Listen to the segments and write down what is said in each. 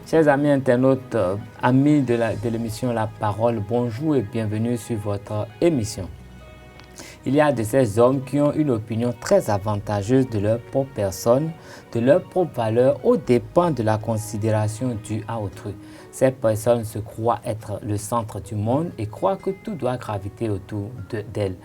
Chers amis internautes, amis de l'émission La Parole, bonjour et bienvenue sur votre émission. Il y a de ces hommes qui ont une opinion très avantageuse de leur propre personne, de leur propre valeur, aux dépens de la considération due à autrui. Ces personnes se croient être le centre du monde et croient que tout doit graviter autour d'elles.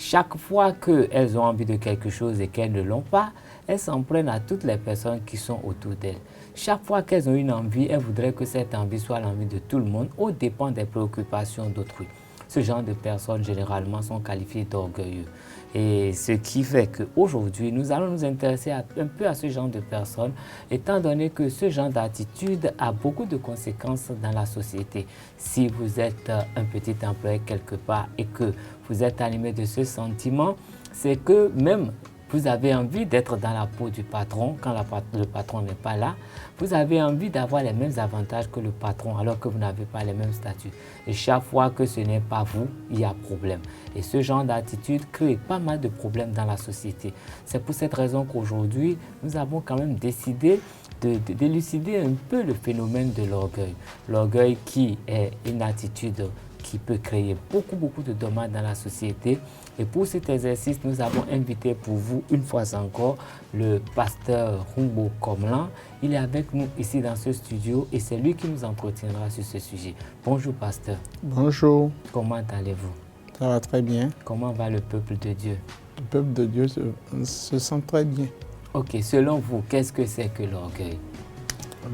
Chaque fois qu'elles ont envie de quelque chose et qu'elles ne l'ont pas, elles s'en prennent à toutes les personnes qui sont autour d'elles. Chaque fois qu'elles ont une envie, elles voudraient que cette envie soit l'envie de tout le monde, aux dépens des préoccupations d'autrui. Ce genre de personnes, généralement, sont qualifiées d'orgueilleux. Et ce qui fait qu'aujourd'hui, nous allons nous intéresser un peu à ce genre de personnes, étant donné que ce genre d'attitude a beaucoup de conséquences dans la société. Si vous êtes un petit employé quelque part et que vous êtes animé de ce sentiment, c'est que même vous avez envie d'être dans la peau du patron quand le patron n'est pas là. Vous avez envie d'avoir les mêmes avantages que le patron alors que vous n'avez pas les mêmes statuts. Et chaque fois que ce n'est pas vous, il y a problème. Et ce genre d'attitude crée pas mal de problèmes dans la société. C'est pour cette raison qu'aujourd'hui, nous avons quand même décidé d'élucider un peu le phénomène de l'orgueil. L'orgueil qui est une attitude qui peut créer beaucoup de dommages dans la société. Et pour cet exercice, nous avons invité pour vous, une fois encore, le pasteur Humbo Komlan. Il est avec nous ici dans ce studio et c'est lui qui nous entretiendra sur ce sujet. Bonjour, pasteur. Bonjour. Comment allez-vous? Ça va très bien. Comment va le peuple de Dieu? Le peuple de Dieu se sent très bien. Ok, selon vous, qu'est-ce que c'est que l'orgueil?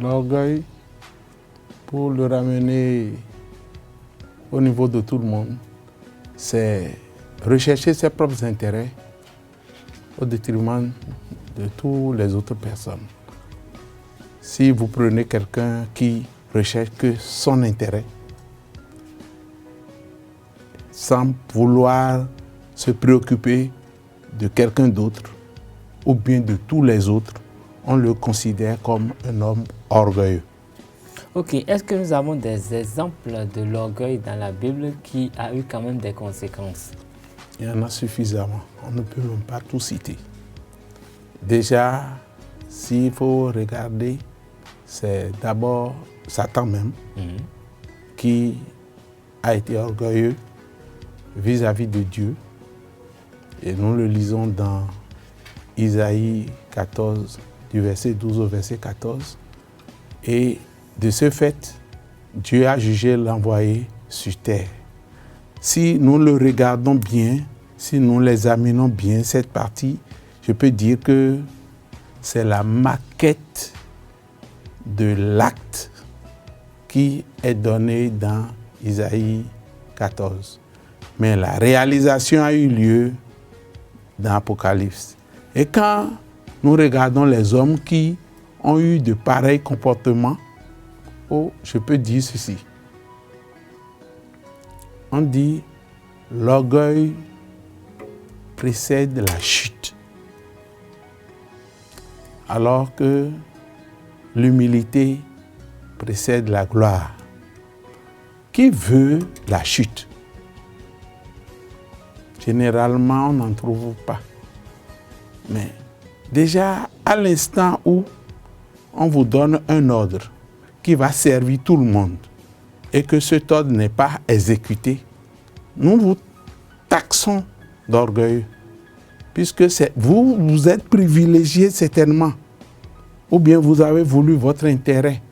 L'orgueil, pour le ramener au niveau de tout le monde, c'est rechercher ses propres intérêts au détriment de toutes les autres personnes. Si vous prenez quelqu'un qui recherche que son intérêt, sans vouloir se préoccuper de quelqu'un d'autre ou bien de tous les autres, on le considère comme un homme orgueilleux. Ok, est-ce que nous avons des exemples de l'orgueil dans la Bible qui a eu quand même des conséquences? Il y en a suffisamment, on ne peut même pas tout citer. Déjà, s'il faut regarder, c'est d'abord Satan même qui a été orgueilleux vis-à-vis de Dieu. Et nous le lisons dans Isaïe 14, du verset 12 au verset 14. Et de ce fait, Dieu a jugé l'envoyé sur terre. Si nous le regardons bien, si nous l'examinons bien, cette partie, je peux dire que c'est la maquette de l'acte qui est donnée dans Isaïe 14. Mais la réalisation a eu lieu dans Apocalypse. Et quand nous regardons les hommes qui ont eu de pareils comportements, je peux dire ceci. On dit l'orgueil précède la chute, alors que l'humilité précède la gloire. Qui veut la chute? Généralement, on n'en trouve pas. Mais déjà, à l'instant où on vous donne un ordre qui va servir tout le monde et que cet ordre n'est pas exécuté, nous vous taxons d'orgueil, puisque vous êtes privilégié certainement, ou bien vous avez voulu votre intérêt.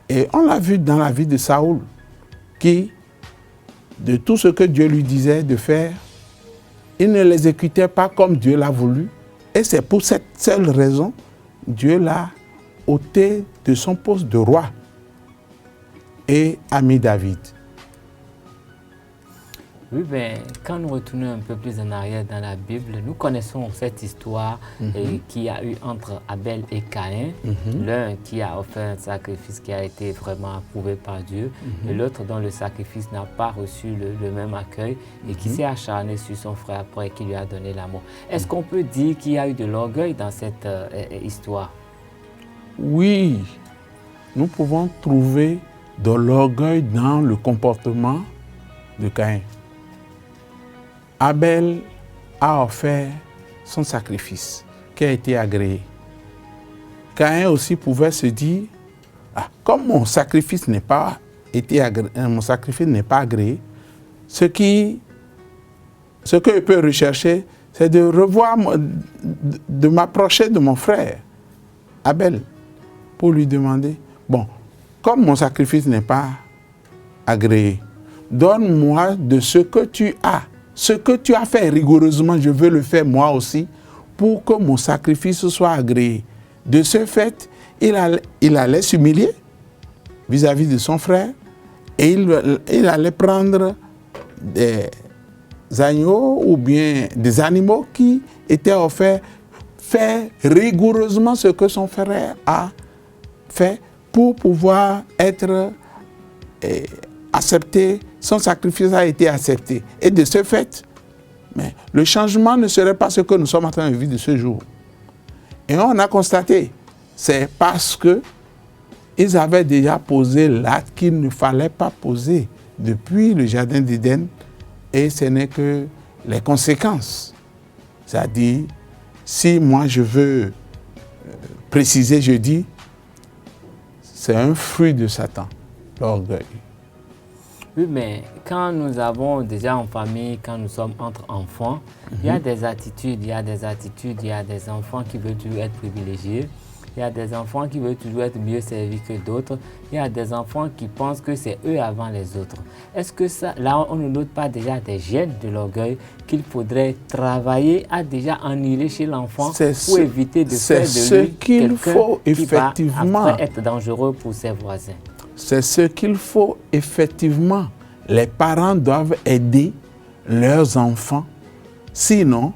Et on l'a vu dans la vie de Saoul, qui, de tout ce que Dieu lui disait de faire, il ne l'exécutait pas comme Dieu l'a voulu. Et c'est pour cette seule raison, Dieu l'a ôté de son poste de roi et a mis David. Oui, ben, quand nous retournons un peu plus en arrière dans la Bible, nous connaissons cette histoire qu'il y a eu entre Abel et Caïn. L'un qui a offert un sacrifice qui a été vraiment approuvé par Dieu, et l'autre dont le sacrifice n'a pas reçu le même accueil et qui s'est acharné sur son frère après qui lui a donné la mort. Est-ce qu'on peut dire qu'il y a eu de l'orgueil dans cette histoire? Oui, nous pouvons trouver de l'orgueil dans le comportement de Caïn. Abel a offert son sacrifice qui a été agréé. Caïn aussi pouvait se dire, Comme mon sacrifice n'est pas agréé, ce que je peux rechercher, c'est de revoir, de m'approcher de mon frère, Abel, pour lui demander, bon, comme mon sacrifice n'est pas agréé, donne-moi de ce que tu as. Ce que tu as fait rigoureusement, je veux le faire moi aussi, pour que mon sacrifice soit agréé. De ce fait, il allait s'humilier vis-à-vis de son frère, et il allait prendre des agneaux ou bien des animaux qui étaient offerts, faire rigoureusement ce que son frère a fait pour pouvoir être accepté. Son sacrifice a été accepté. Et de ce fait, mais le changement ne serait pas ce que nous sommes en train de vivre de ce jour. Et on a constaté, c'est parce que ils avaient déjà posé l'acte qu'il ne fallait pas poser depuis le jardin d'Éden, et ce n'est que les conséquences. C'est-à-dire, si moi je veux préciser, je dis, c'est un fruit de Satan, l'orgueil. Oui, mais quand nous avons déjà en famille, quand nous sommes entre enfants, il y a des attitudes, il y a des enfants qui veulent toujours être privilégiés, il y a des enfants qui veulent toujours être mieux servis que d'autres, il y a des enfants qui pensent que c'est eux avant les autres. Est-ce que ça, là, on ne note pas déjà des gènes de l'orgueil qu'il faudrait travailler à déjà annihiler chez l'enfant pour éviter de faire de lui quelqu'un qui va après être dangereux pour ses voisins? C'est ce qu'il faut effectivement. Les parents doivent aider leurs enfants. Sinon,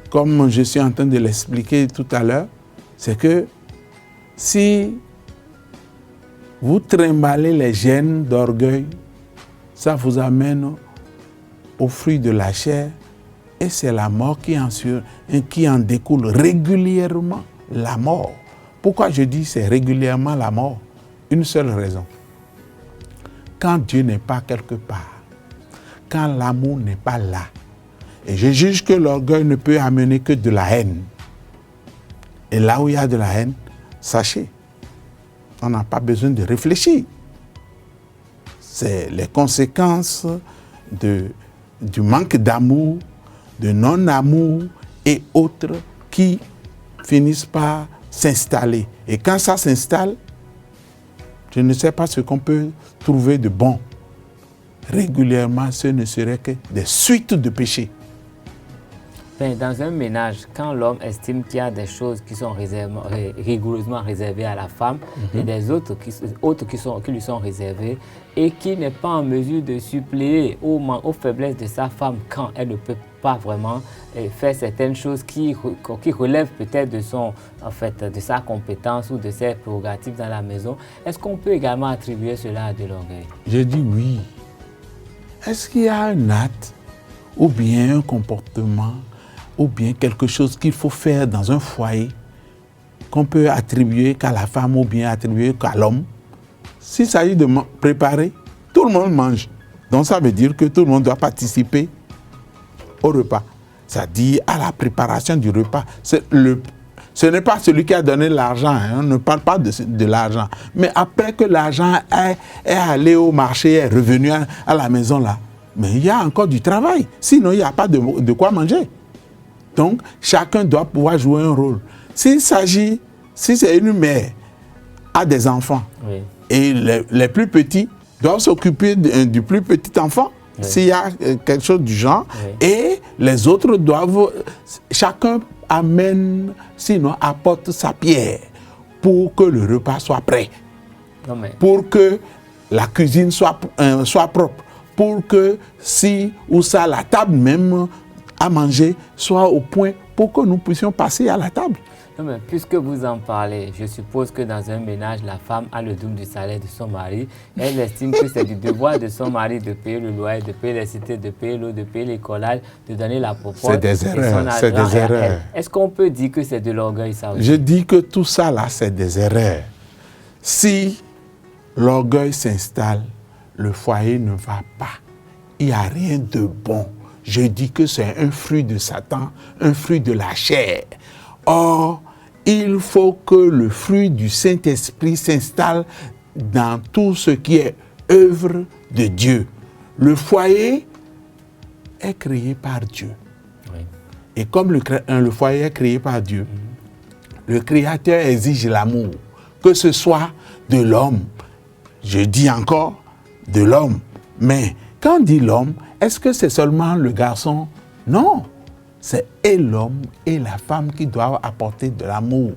comme je suis en train de l'expliquer tout à l'heure, c'est que si vous trimballez les gènes d'orgueil, ça vous amène au fruit de la chair, et c'est la mort qui en découle régulièrement, la mort. Pourquoi je dis c'est régulièrement la mort? Une seule raison. Quand Dieu n'est pas quelque part, quand l'amour n'est pas là, et je juge que l'orgueil ne peut amener que de la haine. Et là où il y a de la haine, sachez, on n'a pas besoin de réfléchir. C'est les conséquences du manque d'amour, de non-amour et autres qui finissent par s'installer. Et quand ça s'installe, je ne sais pas ce qu'on peut trouver de bon. Régulièrement, ce ne serait que des suites de péchés. Dans un ménage, quand l'homme estime qu'il y a des choses qui sont rigoureusement réservées à la femme et des autres qui lui sont réservées, et qui n'est pas en mesure de suppléer aux faiblesses de sa femme quand elle ne peut pas vraiment faire certaines choses qui relèvent peut-être de sa compétence ou de ses prérogatives dans la maison, est-ce qu'on peut également attribuer cela à de l'orgueil? Je dis oui. Est-ce qu'il y a un acte ou bien un comportement ou bien quelque chose qu'il faut faire dans un foyer qu'on peut attribuer qu'à la femme ou bien attribuer qu'à l'homme? S'il s'agit de préparer, tout le monde mange. Donc ça veut dire que tout le monde doit participer au repas. C'est-à-dire à la préparation du repas. Ce n'est pas celui qui a donné l'argent, on ne parle pas de l'argent. Mais après que l'argent est allé au marché, est revenu à la maison là, mais il y a encore du travail. Sinon, il n'y a pas de quoi manger. Donc, chacun doit pouvoir jouer un rôle. Si c'est une mère a des enfants, oui, et les plus petits doivent s'occuper du plus petit enfant, oui, s'il y a quelque chose du genre, oui, et les autres doivent, chacun apporte sa pierre pour que le repas soit prêt, pour que la cuisine soit propre, pour que la table même à manger soit au point pour que nous puissions passer à la table. Non, mais puisque vous en parlez, je suppose que dans un ménage, la femme a le double du salaire de son mari. Elle estime que c'est du devoir de son mari de payer le loyer, de payer les cités, de payer l'eau, de payer l'écolage, de donner la popote. C'est des erreurs. C'est des erreurs. Est-ce qu'on peut dire que c'est de l'orgueil, ça aussi? Je dis que tout ça, là, c'est des erreurs. Si l'orgueil s'installe, le foyer ne va pas. Il n'y a rien de bon. Je dis que c'est un fruit de Satan, un fruit de la chair. Or, il faut que le fruit du Saint-Esprit s'installe dans tout ce qui est œuvre de Dieu. Le foyer est créé par Dieu. Oui. Et comme le foyer est créé par Dieu, le Créateur exige l'amour, que ce soit de l'homme. Je dis encore de l'homme. Mais quand on dit l'homme, est-ce que c'est seulement le garçon? Non. C'est et l'homme et la femme qui doivent apporter de l'amour.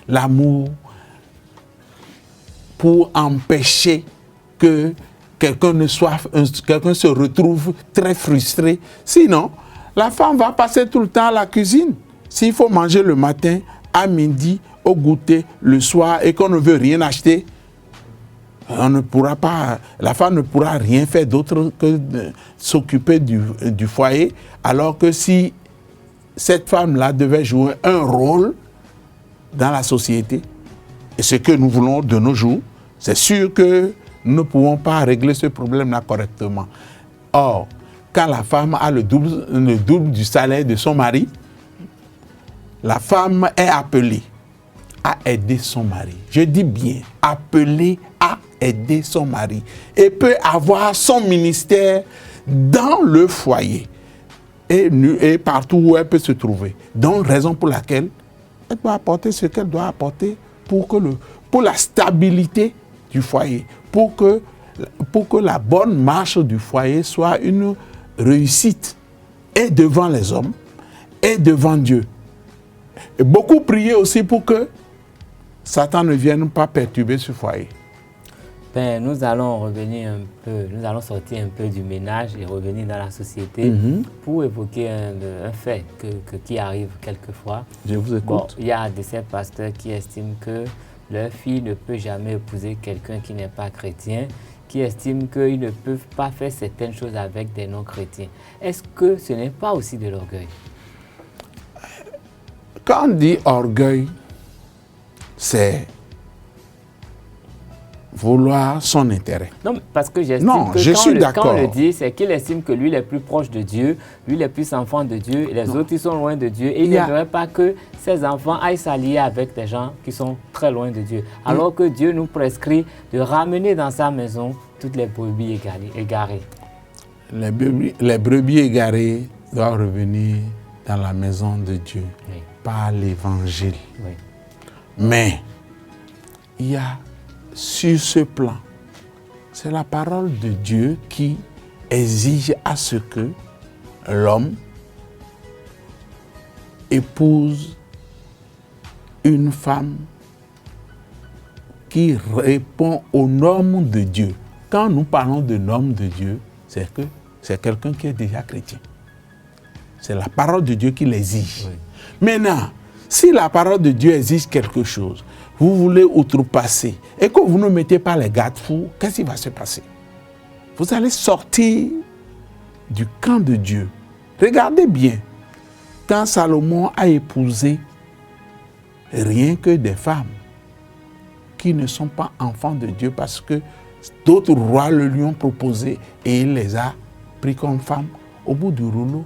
L'amour pour empêcher que quelqu'un se retrouve très frustré. Sinon, la femme va passer tout le temps à la cuisine. S'il faut manger le matin, à midi, au goûter, le soir, et qu'on ne veut rien acheter, on ne pourra pas, la femme ne pourra rien faire d'autre que de s'occuper du foyer, alors que si cette femme-là devait jouer un rôle dans la société, et ce que nous voulons de nos jours, c'est sûr que nous ne pouvons pas régler ce problème-là correctement. Or, quand la femme a le double du salaire de son mari, la femme est appelée à aider son mari. Je dis bien, appelée à aider son mari. Et peut avoir son ministère dans le foyer et partout où elle peut se trouver. Donc, raison pour laquelle elle doit apporter ce qu'elle doit apporter pour la stabilité du foyer, pour que la bonne marche du foyer soit une réussite, et devant les hommes, et devant Dieu. Et beaucoup prier aussi pour que Satan ne vienne pas perturber ce foyer. Ben, nous allons revenir un peu, nous allons sortir un peu du ménage et revenir dans la société pour évoquer un fait qui arrive quelquefois. Je vous écoute. Bon, il y a de ces pasteurs qui estiment que leur fille ne peut jamais épouser quelqu'un qui n'est pas chrétien, qui estiment qu'ils ne peuvent pas faire certaines choses avec des non-chrétiens. Est-ce que ce n'est pas aussi de l'orgueil? Quand on dit orgueil, c'est vouloir son intérêt. Non, parce que j'estime que quand on le dit, c'est qu'il estime que lui il est plus proche de Dieu, lui il est plus enfant de Dieu, et les autres ils sont loin de Dieu. Et il n'aimerait pas que ses enfants aillent s'allier avec des gens qui sont très loin de Dieu. Alors que Dieu nous prescrit de ramener dans sa maison toutes les brebis égarées. Les brebis égarées doivent revenir dans la maison de Dieu, oui, par l'évangile. Oui. Mais il y a sur ce plan, c'est la parole de Dieu qui exige à ce que l'homme épouse une femme qui répond aux normes de Dieu. Quand nous parlons de normes de Dieu, c'est que c'est quelqu'un qui est déjà chrétien. C'est la parole de Dieu qui l'exige. Oui. Maintenant, si la parole de Dieu exige quelque chose, vous voulez outrepasser et que vous ne mettez pas les garde-fous, qu'est-ce qui va se passer? Vous allez sortir du camp de Dieu. Regardez bien, quand Salomon a épousé rien que des femmes qui ne sont pas enfants de Dieu parce que d'autres rois le lui ont proposé et il les a pris comme femmes, au bout du rouleau,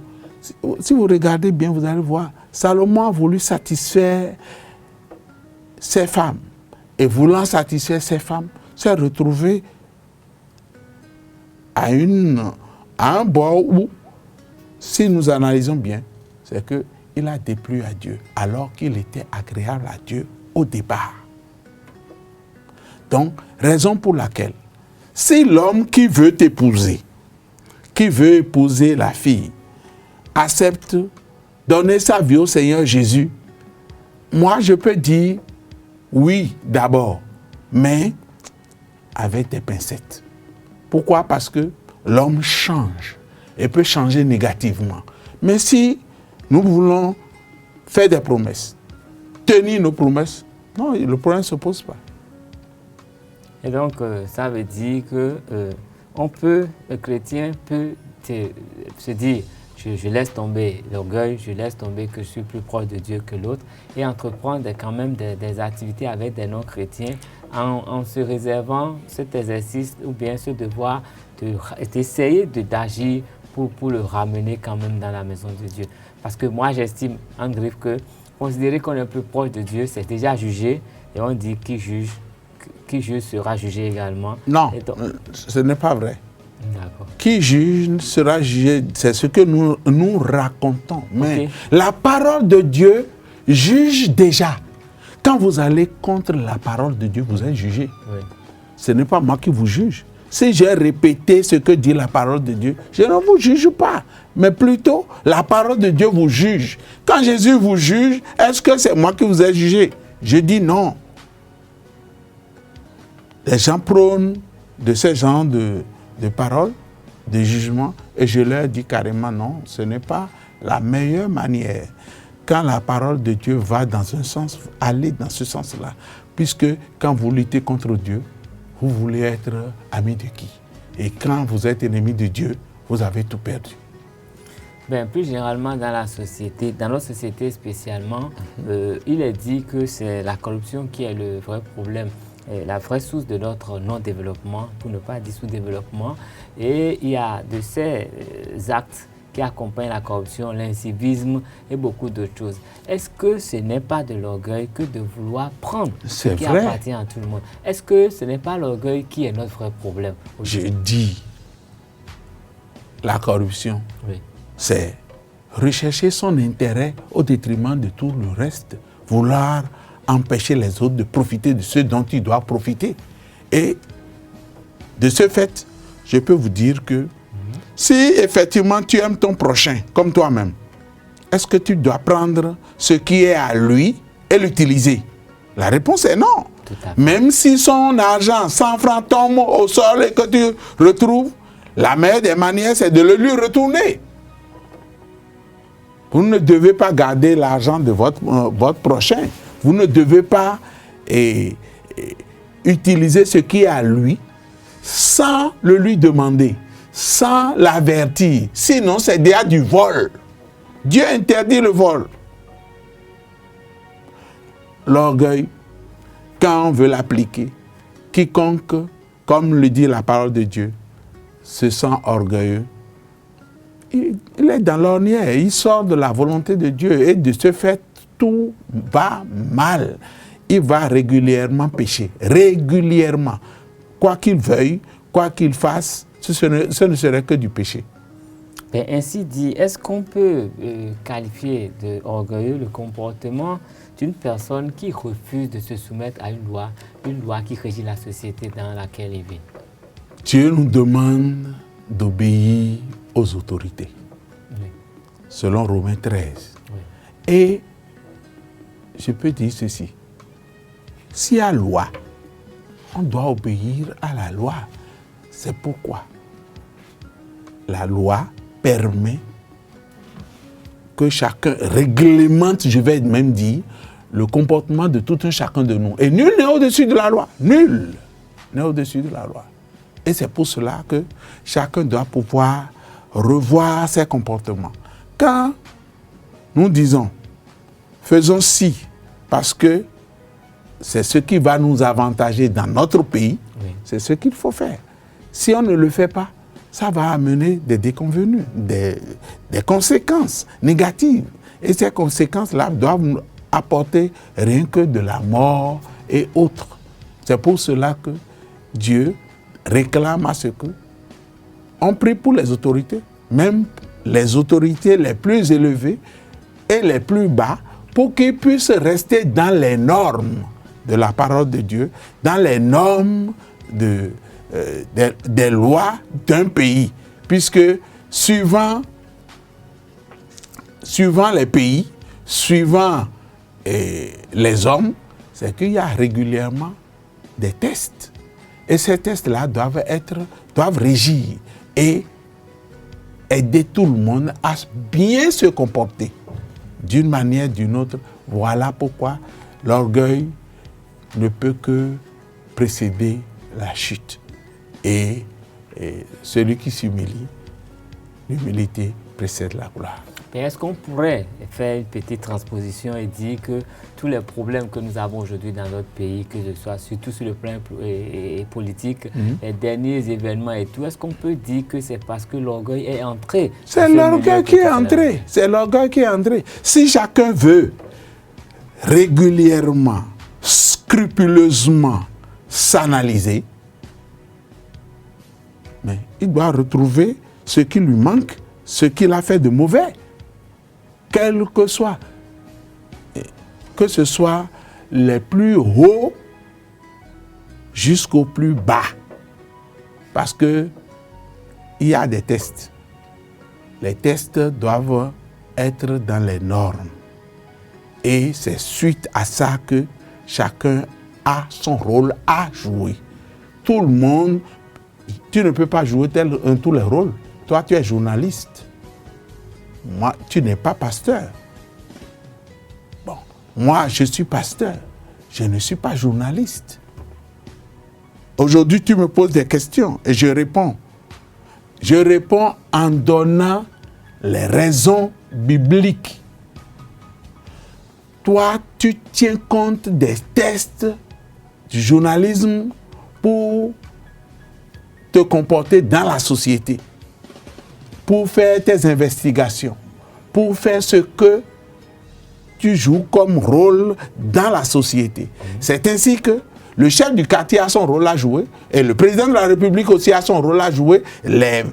si vous regardez bien, vous allez voir, Salomon a voulu satisfaire ses femmes. Et voulant satisfaire ses femmes, s'est retrouvé à un bord où, si nous analysons bien, c'est qu'il a déplu à Dieu, alors qu'il était agréable à Dieu au départ. Donc, raison pour laquelle, si l'homme qui veut t'épouser, qui veut épouser la fille, accepte donner sa vie au Seigneur Jésus, moi je peux dire oui d'abord, mais avec des pincettes. Pourquoi? Parce que l'homme change et peut changer négativement. Mais si nous voulons faire des promesses, tenir nos promesses, non, le problème ne se pose pas. Et donc, ça veut dire que le chrétien peut se dire, je laisse tomber l'orgueil, je laisse tomber que je suis plus proche de Dieu que l'autre et entreprendre quand même des activités avec des non-chrétiens en se réservant cet exercice ou bien ce devoir d'essayer d'agir pour le ramener quand même dans la maison de Dieu. Parce que moi, j'estime, André, que considérer qu'on est plus proche de Dieu, c'est déjà jugé. Et on dit qui juge sera jugé également. Non, donc, ce n'est pas vrai. D'accord. Qui juge sera jugé, c'est ce que nous racontons. Mais la parole de Dieu juge déjà. Quand vous allez contre la parole de Dieu, vous êtes jugé. Oui. Ce n'est pas moi qui vous juge. Si j'ai répété ce que dit la parole de Dieu, je ne vous juge pas. Mais plutôt, la parole de Dieu vous juge. Quand Jésus vous juge, est-ce que c'est moi qui vous ai jugé? Je dis non. Les gens prônent de ces genres de paroles, de jugements, et je leur dis carrément non, ce n'est pas la meilleure manière. Quand la parole de Dieu va dans un sens, allez dans ce sens-là. Puisque quand vous luttez contre Dieu, vous voulez être ami de qui? Et quand vous êtes ennemi de Dieu, vous avez tout perdu. Ben, plus généralement dans la société, dans notre société spécialement, il est dit que c'est la corruption qui est le vrai problème, la vraie source de notre non-développement, pour ne pas dire sous-développement. Et il y a de ces actes qui accompagnent la corruption, l'incivisme et beaucoup d'autres choses. Est-ce que ce n'est pas de l'orgueil que de vouloir prendre ce qui appartient à tout le monde? Est-ce que ce n'est pas l'orgueil qui est notre vrai problème? Je dis, la corruption, oui, c'est rechercher son intérêt au détriment de tout le reste, vouloir empêcher les autres de profiter de ce dont ils doivent profiter. Et de ce fait, je peux vous dire que si effectivement tu aimes ton prochain comme toi-même, est-ce que tu dois prendre ce qui est à lui et l'utiliser? La réponse est non. Même si son argent, 100 francs, tombe au sol et que tu retrouves, la meilleure des manières, c'est de le lui retourner. Vous ne devez pas garder l'argent de votre prochain. Vous ne devez pas utiliser ce qui est à lui sans le lui demander, sans l'avertir. Sinon, c'est déjà du vol. Dieu interdit le vol. L'orgueil, quand on veut l'appliquer, quiconque, comme le dit la parole de Dieu, se sent orgueilleux, il est dans l'ornière, il sort de la volonté de Dieu et de ce fait, tout va mal. Il va régulièrement pécher, régulièrement. Quoi qu'il veuille, quoi qu'il fasse, ce ne serait que du péché. Et ainsi dit, est-ce qu'on peut qualifier d'orgueilleux le comportement d'une personne qui refuse de se soumettre à une loi qui régit la société dans laquelle il vit? Dieu nous demande d'obéir aux autorités, oui, selon Romains 13. Oui. Et je peux dire ceci, s'il y a loi, on doit obéir à la loi. C'est pourquoi la loi permet que chacun réglemente, je vais même dire, le comportement de tout un chacun de nous. Et nul n'est au-dessus de la loi. Nul n'est au-dessus de la loi. Et c'est pour cela que chacun doit pouvoir revoir ses comportements. Quand nous disons, faisons ci, parce que c'est ce qui va nous avantager dans notre pays, oui, c'est ce qu'il faut faire. Si on ne le fait pas, ça va amener des déconvenues, des conséquences négatives. Et ces conséquences-là doivent nous apporter rien que de la mort et autres. C'est pour cela que Dieu réclame à ce que on prie pour les autorités, même les autorités les plus élevées et les plus bas, pour qu'ils puissent rester dans les normes de la parole de Dieu, dans les normes des lois d'un pays. Puisque suivant les pays, suivant les hommes, c'est qu'il y a régulièrement des tests. Et ces tests-là doivent régir et aider tout le monde à bien se comporter d'une manière ou d'une autre. Voilà pourquoi l'orgueil ne peut que précéder la chute. Et celui qui s'humilie, l'humilité précède la gloire. Et est-ce qu'on pourrait faire une petite transposition et dire que tous les problèmes que nous avons aujourd'hui dans notre pays, que ce soit surtout sur le plan politique, les derniers événements et tout, est-ce qu'on peut dire que c'est parce que l'orgueil est entré? C'est l'orgueil qui est entré. C'est l'orgueil qui est entré. Si chacun veut régulièrement, scrupuleusement s'analyser, mais il doit retrouver ce qui lui manque, ce qu'il a fait de mauvais, quel que soit, que ce soit les plus hauts jusqu'au plus bas. Parce que il y a des tests. Les tests doivent être dans les normes. Et c'est suite à ça que chacun a son rôle à jouer. Tout le monde, tu ne peux pas jouer tous les rôles. Toi, tu es journaliste. Moi, tu n'es pas pasteur. Bon, moi, je suis pasteur. Je ne suis pas journaliste. Aujourd'hui, tu me poses des questions et je réponds. Je réponds en donnant les raisons bibliques. Toi, tu tiens compte des tests du journalisme pour te comporter dans la société, pour faire tes investigations, pour faire ce que tu joues comme rôle dans la société. C'est ainsi que le chef du quartier a son rôle à jouer et le président de la République aussi a son rôle à jouer, les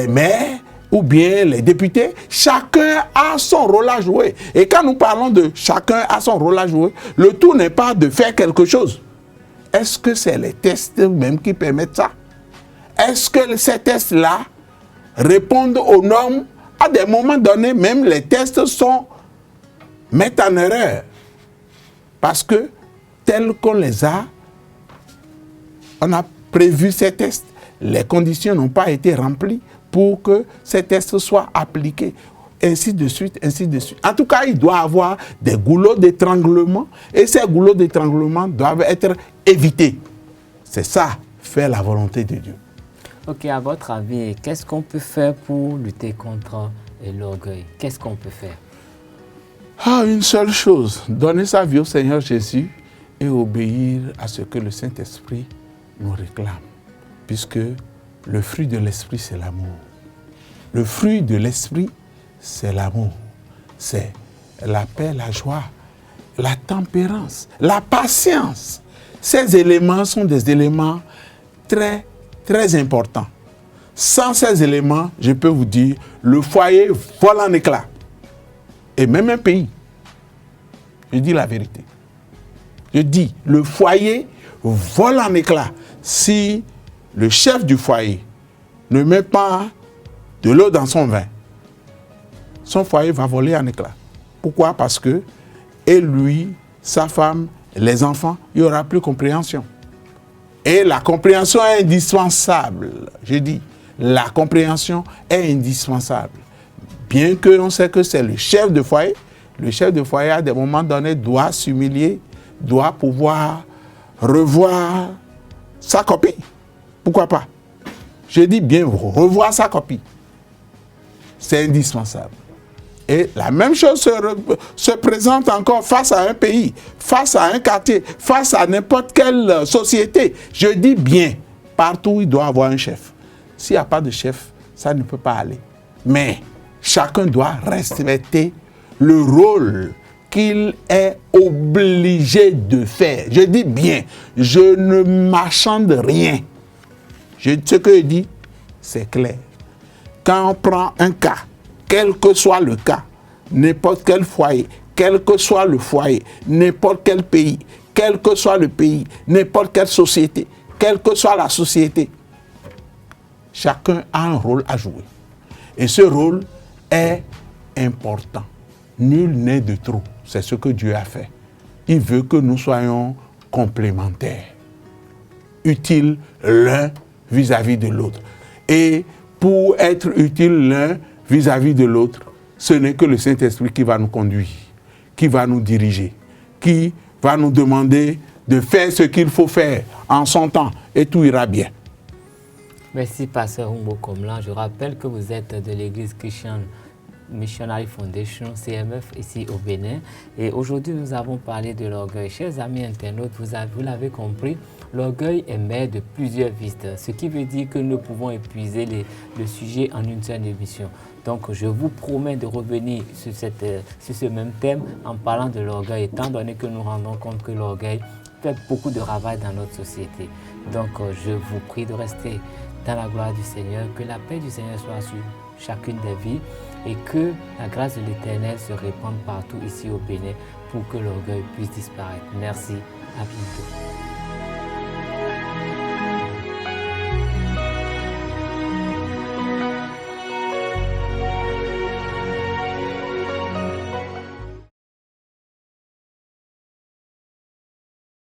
maires ou bien les députés, chacun a son rôle à jouer. Et quand nous parlons de chacun a son rôle à jouer, le tout n'est pas de faire quelque chose. Est-ce que c'est les tests même qui permettent ça? Est-ce que ces tests-là répondent aux normes? À des moments donnés, même les tests mettent en erreur. Parce que tels qu'on les a, on a prévu ces tests. Les conditions n'ont pas été remplies pour que ces tests soient appliqués. Ainsi de suite, ainsi de suite. En tout cas, il doit y avoir des goulots d'étranglement et ces goulots d'étranglement doivent être évités. C'est ça, faire la volonté de Dieu. Ok, à votre avis, qu'est-ce qu'on peut faire pour lutter contre l'orgueil? Qu'est-ce qu'on peut faire? Une seule chose, donner sa vie au Seigneur Jésus et obéir à ce que le Saint-Esprit nous réclame. Puisque le fruit de l'Esprit, c'est l'amour. Le fruit de l'Esprit, c'est l'amour. C'est la paix, la joie, la tempérance, la patience. Ces éléments sont des éléments très, très importants. Sans ces éléments, je peux vous dire, le foyer vole en éclats. Et même un pays. Je dis la vérité. Je dis, le foyer vole en éclats. Si le chef du foyer ne met pas de l'eau dans son vin, son foyer va voler en éclats. Pourquoi? Parce que, et lui, sa femme, les enfants, il n'y aura plus compréhension. Et la compréhension est indispensable. Je dis, la compréhension est indispensable. Bien que l'on sait que c'est le chef de foyer, à des moments donnés, doit s'humilier, doit pouvoir revoir sa copie. Pourquoi pas? Je dis bien revoir sa copie. C'est indispensable. Et la même chose se présente encore face à un pays, face à un quartier, face à n'importe quelle société. Je dis bien, partout il doit y avoir un chef. S'il n'y a pas de chef, ça ne peut pas aller. Mais chacun doit respecter le rôle qu'il est obligé de faire. Je dis bien, je ne marchande rien. Ce que je dis, c'est clair. Quand on prend un cas, quel que soit le cas, n'importe quel foyer, quel que soit le foyer, n'importe quel pays, quel que soit le pays, n'importe quelle société, quelle que soit la société, chacun a un rôle à jouer. Et ce rôle est important. Nul n'est de trop. C'est ce que Dieu a fait. Il veut que nous soyons complémentaires, utiles l'un vis-à-vis de l'autre. Et pour être utiles l'un vis-à-vis de l'autre, ce n'est que le Saint-Esprit qui va nous conduire, qui va nous diriger, qui va nous demander de faire ce qu'il faut faire en son temps et tout ira bien. Merci, Pasteur Humbo Komlan. Je rappelle que vous êtes de l'église Christian Missionary Foundation, CMF, ici au Bénin. Et aujourd'hui, nous avons parlé de l'orgueil. Chers amis internautes, vous l'avez compris, l'orgueil est mère de plusieurs vices, ce qui veut dire que nous pouvons épuiser le sujet en une seule émission. Donc, je vous promets de revenir sur ce même thème en parlant de l'orgueil, étant donné que nous rendons compte que l'orgueil fait beaucoup de ravages dans notre société. Donc, je vous prie de rester dans la gloire du Seigneur, que la paix du Seigneur soit sur chacune des vies et que la grâce de l'Éternel se répande partout ici au Bénin pour que l'orgueil puisse disparaître. Merci, à bientôt.